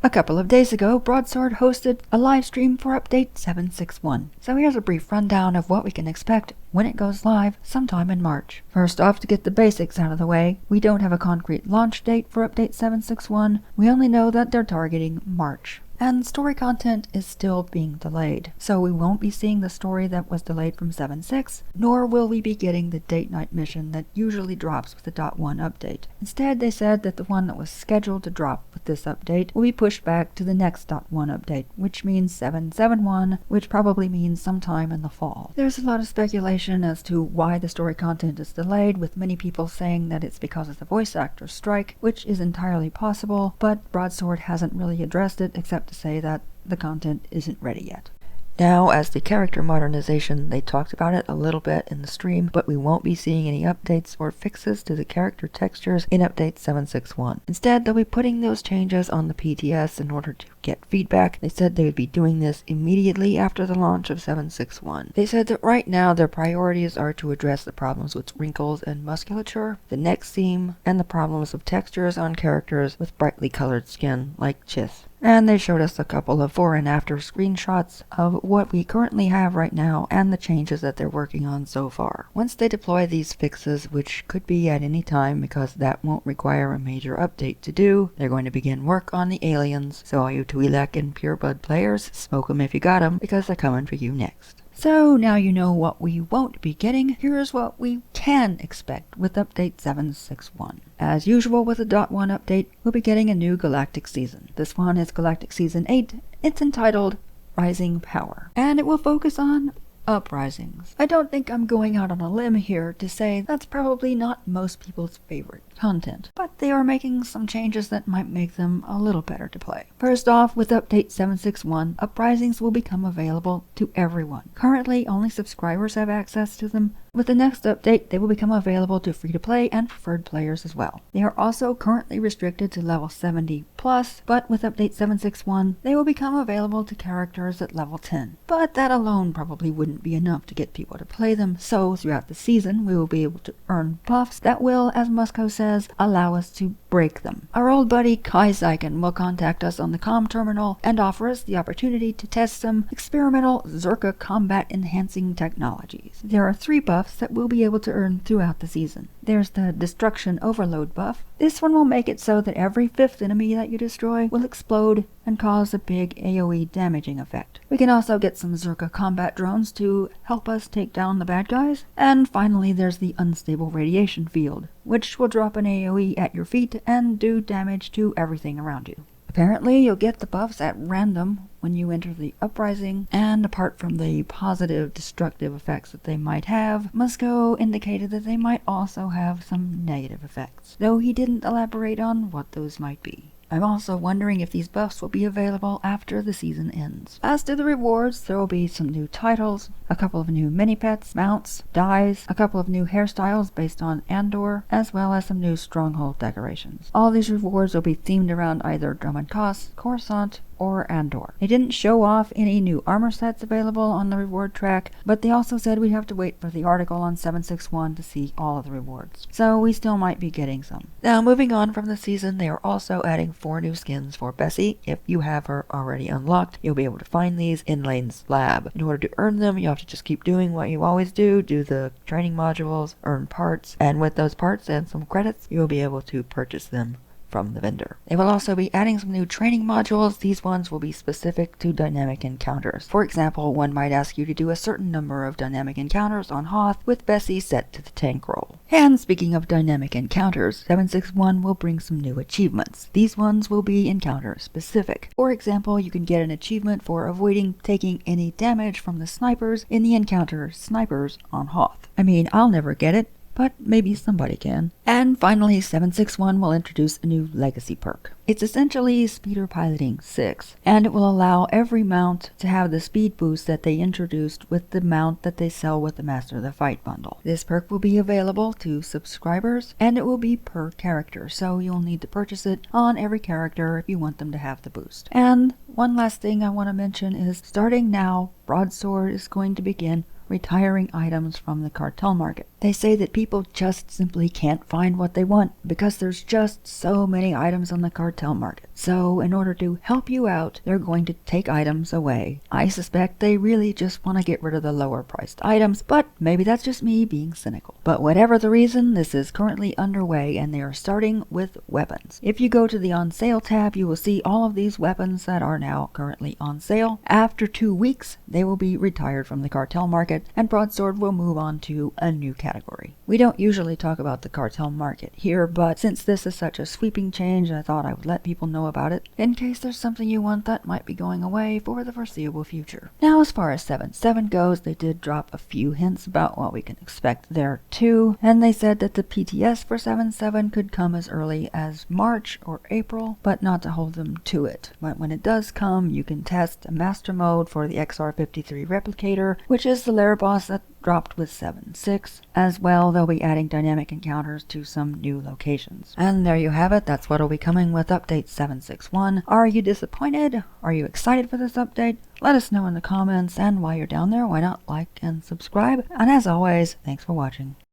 A couple of days ago, Broadsword hosted a live stream for update 761. So here's a brief rundown of what we can expect when it goes live sometime in March. First off, to get the basics out of the way, we don't have a concrete launch date for update 761. We only know that they're targeting March. And story content is still being delayed, so we won't be seeing the story that was delayed from 7.6, nor will we be getting the date night mission that usually drops with the .1 update. Instead, they said that the one that was scheduled to drop with this update will be pushed back to the next .1 update, which means 771, which probably means sometime in the fall. There's a lot of speculation as to why the story content is delayed, with many people saying that it's because of the voice actor strike, which is entirely possible, but Broadsword hasn't really addressed it except to say that the content isn't ready yet. Now, as the character modernization, they talked about it a little bit in the stream, but we won't be seeing any updates or fixes to the character textures in update 761. Instead, they'll be putting those changes on the PTS in order to get feedback. They said they would be doing this immediately after the launch of 761. They said that right now their priorities are to address the problems with wrinkles and musculature, the neck seam, and the problems of textures on characters with brightly colored skin like Chith. And they showed us a couple of before and after screenshots of what we currently have right now and the changes that they're working on so far. Once they deploy these fixes, which could be at any time because that won't require a major update to do, they're going to begin work on the aliens, so all you Twi'lek and Pureblood players, smoke them if you got them, because they're coming for you next. So now you know what we won't be getting. Here's what we can expect with update 761. As usual with the .1 update, we'll be getting a new Galactic Season. This one is Galactic Season 8. It's entitled Rising Power, and it will focus on uprisings. I don't think I'm going out on a limb here to say that's probably not most people's favorite content, but they are making some changes that might make them a little better to play. First off, with update 761, uprisings will become available to everyone. Currently, only subscribers have access to them. With the next update, they will become available to free-to-play and preferred players as well. They are also currently restricted to level 70+, but with update 761, they will become available to characters at level 10. But that alone probably wouldn't be enough to get people to play them, so throughout the season, we will be able to earn buffs that will, as Musco says, allow us to break them. Our old buddy Kai Zyken will contact us on the comm terminal and offer us the opportunity to test some experimental Zerka combat enhancing technologies. There are 3 buffs that we'll be able to earn throughout the season. There's the Destruction Overload buff. This one will make it so that every 5th enemy that you destroy will explode and cause a big AoE damaging effect. We can also get some Zerka combat drones to help us take down the bad guys. And finally, there's the Unstable Radiation Field, which will drop an AoE at your feet and do damage to everything around you. Apparently, you'll get the buffs at random when you enter the uprising, and apart from the positive destructive effects that they might have, Musco indicated that they might also have some negative effects, though he didn't elaborate on what those might be. I'm also wondering if these buffs will be available after the season ends. As to the rewards, there will be some new titles, a couple of new mini-pets, mounts, dyes, a couple of new hairstyles based on Andor, as well as some new stronghold decorations. All these rewards will be themed around either Drummond Koss, Coruscant, or Andor. They didn't show off any new armor sets available on the reward track, but they also said we'd have to wait for the article on 761 to see all of the rewards. So we still might be getting some. Now, moving on from the season, they are also adding 4 new skins for Bessie. If you have her already unlocked, you'll be able to find these in Lane's lab. In order to earn them, you have to just keep doing what you always do the training modules, earn parts, and with those parts and some credits, you'll be able to purchase them from the vendor. They will also be adding some new training modules. These ones will be specific to dynamic encounters. For example, one might ask you to do a certain number of dynamic encounters on Hoth with Bessie set to the tank role. And speaking of dynamic encounters, 761 will bring some new achievements. These ones will be encounter specific. For example, you can get an achievement for avoiding taking any damage from the snipers in the encounter Snipers on Hoth. I mean, I'll never get it, but maybe somebody can. And finally, 761 will introduce a new legacy perk. It's essentially Speeder Piloting 6, and it will allow every mount to have the speed boost that they introduced with the mount that they sell with the Master of the Fight bundle. This perk will be available to subscribers, and it will be per character, so you'll need to purchase it on every character if you want them to have the boost. And one last thing I want to mention is, starting now, Broadsword is going to begin retiring items from the cartel market. They say that people just simply can't find what they want because there's just so many items on the cartel market. So in order to help you out, they're going to take items away. I suspect they really just want to get rid of the lower priced items, but maybe that's just me being cynical. But whatever the reason, this is currently underway and they are starting with weapons. If you go to the on sale tab, you will see all of these weapons that are now currently on sale. After 2 weeks, they will be retired from the cartel market and Broadsword will move on to a new category. We don't usually talk about the cartel market here, but since this is such a sweeping change, I thought I would let people know about it in case there's something you want that might be going away for the foreseeable future. Now, as far as 7.7 goes, they did drop a few hints about what we can expect there too, and they said that the PTS for 7.7 could come as early as March or April, but not to hold them to it. But when it does come, you can test a master mode for the XR53 replicator, which is the lair boss that dropped with 7.6. As well, they'll be adding dynamic encounters to some new locations. And there you have it. That's what'll be coming with update 7.6.1. Are you disappointed? Are you excited for this update? Let us know in the comments, and while you're down there, why not like and subscribe? And as always, thanks for watching.